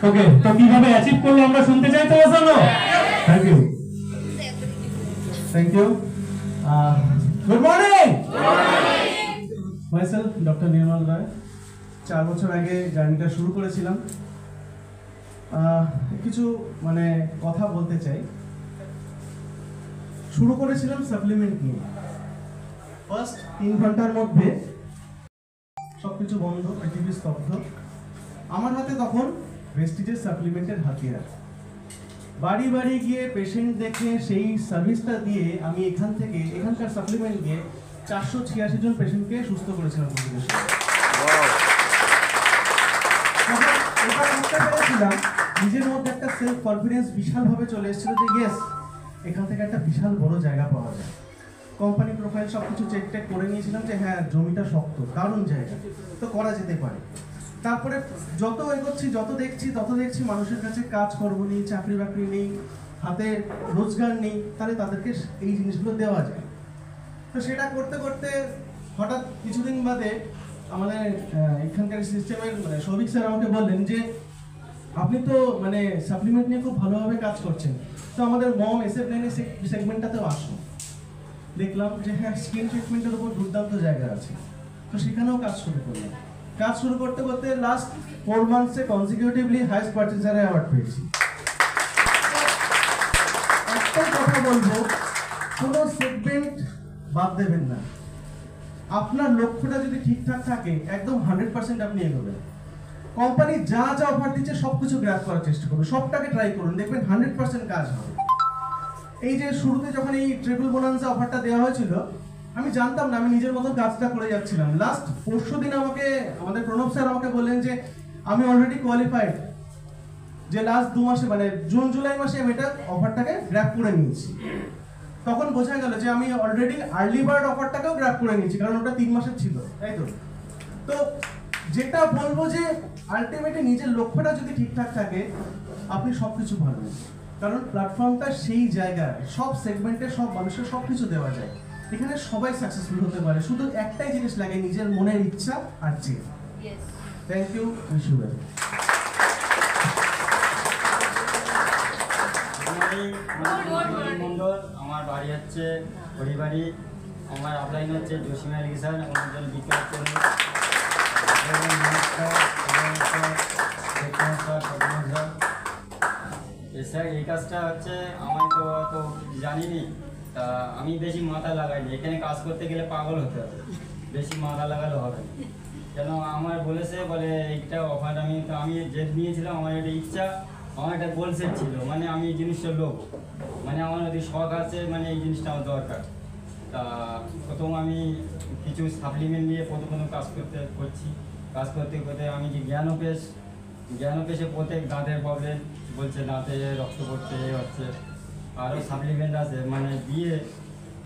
ওকে, তো কিভাবে অ্যাচিভ করলো আমরা শুনতে চাই তো জানো। Thank you, thank you. Good morning. Myself doctor Nirmal Roy. 4 বছর আগে জার্নিটা শুরু করেছিলাম। কিছু মানে কথা বলতে চাই। শুরু করেছিলাম সাপ্লিমেন্ট নিয়ে। ফার্স্ট 3 ঘন্টার মধ্যে সবকিছু বন্ধ, পৃথিবী স্তব্ধ। আমার হাতে তখন ভেস্টিজের সাপ্লিমেন্টের হাতিয়ার। বাড়ি বাড়ি গিয়ে পেশেন্ট দেখে সেই সার্ভিসটা দিয়ে আমি এখানকার সাপ্লিমেন্ট দিয়ে 486 জন পেশেন্টকে সুস্থ করেছিলাম। নিজের মধ্যে একটা সেলফ কনফিডেন্স বিশালভাবে চলে এসেছিল যে ইয়েস, এখান থেকে একটা বিশাল বড় জায়গা পাওয়া যায়। কোম্পানি প্রোফাইল সবকিছু চেক করে নিয়েছিলাম যে হ্যাঁ, জমিটা শক্ত, দারুণ জায়গা, তো করা যেতে পারে। তারপরে যত এগোচ্ছি, তত দেখছি মানুষের কাছে কাজকর্ম নেই, চাকরি বাকরি নেই, হাতে রোজগার নেই, তাহলে তাদেরকে এই জিনিসগুলো দেওয়া যায়। তো সেটা করতে করতে হঠাৎ কিছুদিন বাদে আমাদের এখানকার সিস্টেমের সৌভিক স্যার আমাকে বললেন যে আপনি তো মানে সাপ্লিমেন্ট নিয়ে খুব ভালোভাবে কাজ করছেন, তো আমাদের মম SF লাইনের সেগমেন্টটাতেও আসুন। দেখলাম যে হ্যাঁ, স্কিন ট্রিটমেন্টের উপর দুর্দান্ত জায়গা আছে, তো সেখানেও কাজ শুরু করলাম। কাজ শুরু করতে করতে লাস্ট 4 মান্থসে কনসিকিউটিভলি হাইয়েস্ট পারচেজারে অ্যাওয়ার্ড পেয়েছি। একটাই কথা বলবো, কোনো সেগমেন্ট বাদ দেবেন না। আপনার লক্ষ্যটা যদি ঠিকঠাক থাকে, একদম 100% আপনি এগোবেন। কোম্পানি যা যা অফার দিচ্ছে সবকিছু গ্র্যাব করার চেষ্টা করুন, সবটাকে ট্রাই করুন, দেখবেন 100% কাজ হবে। এই যে শুরুতে যখন এই ট্রিপল বোনান্সা অফারটা দেওয়া হয়েছিল, আমি জানতাম না, আমি নিজের মতন কাজটা করে যাচ্ছিলাম। লাস্ট পরশুদিন আমাদের প্রণব স্যার আমাকে বললেন যে আমি অলরেডি কোয়ালিফাইড, যে লাস্ট 2 মাসে মানে জুন জুলাই মাসে আমি এটা অফারটাকে গ্র্যাব করে নিয়েছি। তখন বোঝা গেল যে আমি অলরেডি আর্লি বার্ড অফারটাকেও গ্র্যাব করে নিয়েছি, কারণ ওটা 3 মাসের ছিল, তাই তো। তো যেটা বলবো যে আলটিমেটলি নিজের লক্ষ্যটা যদি ঠিকঠাক থাকে, আপনি সবকিছু পারবেন। কারণ প্ল্যাটফর্মটা সেই জায়গা, সব সেগমেন্টে সব মানুষের সবকিছু দেওয়া যায়। এখানে সবাই সাকসেসফুল হতে পারে, শুধু একটাই জিনিস লাগে, নিজের মনের ইচ্ছা আর জেদ। Thank you, wish you well. Mondal, আমার বাড়ি হচ্ছে হরিবাড়ি, আমার আপলাইন হচ্ছে জসিমা লিগিসান, আমার জন্য বিকাশ এই কাজটা হচ্ছে আমি তো জানিনি, তা আমি বেশি মাথা লাগাইনি। এখানে কাজ করতে গেলে পাগল হতে হবে, বেশি মাথা লাগালে হবে না। কেন আমার বলে এইটা অফার, আমি জেদ নিয়েছিলাম, আমার একটা ইচ্ছা, আমার একটা গোল সেট ছিল, মানে আমি এই জিনিসটার লোক, মানে আমার যদি শখ আছে, মানে এই জিনিসটা আমার দরকার। তা প্রথম আমি কিছু সাপ্লিমেন্ট নিয়ে প্রথম কাজ করতে আমি যে জ্ঞানোপেশে প্রত্যেক দাঁতের প্রবলেম বলছে, দাঁতে রক্ত পড়ছে হচ্ছে, আরও সাপ্লিমেন্ট আছে মানে দিয়ে,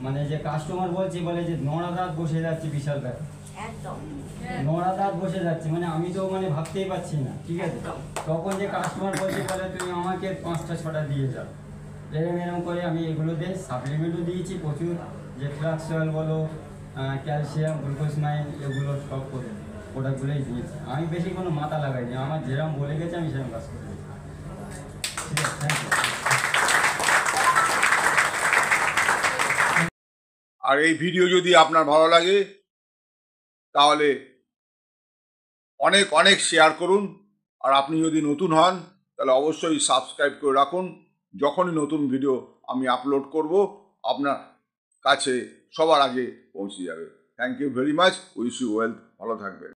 মানে যে কাস্টমার বলে যে নোড়া দাঁত বসে যাচ্ছে, বিশাল ব্যাপার, নোড়া দাঁত বসে যাচ্ছে, মানে আমি তো মানে ভাবতেই পারছি না, ঠিক আছে। তখন যে কাস্টমার বলে তুমি আমাকে 5টা 6টা দিয়ে যাও, এরকম করে আমি এগুলো দিয়ে সাপ্লিমেন্টও দিয়েছি প্রচুর, যে ফ্লাক্স অয়েল বলো, ক্যালসিয়াম, গ্লুকোজমাইন, এগুলো সব প্রোডাক্টগুলোই দিয়েছি। আমি বেশি কোনো মাথা লাগাইনি, আমার যেরকম বলে গেছে আমি সেরকম কাজ করি। ঠিক আছে, থ্যাংক ইউ। আর এই ভিডিও যদি আপনার ভালো লাগে তাহলে অনেক অনেক শেয়ার করুন। আর আপনি যদি নতুন হন তাহলে অবশ্যই সাবস্ক্রাইব করে রাখুন। যখনই নতুন ভিডিও আমি আপলোড করব আপনার কাছে সবার আগে পৌঁছে যাবে। Thank you very much, wish you wealth, ভালো থাকবেন।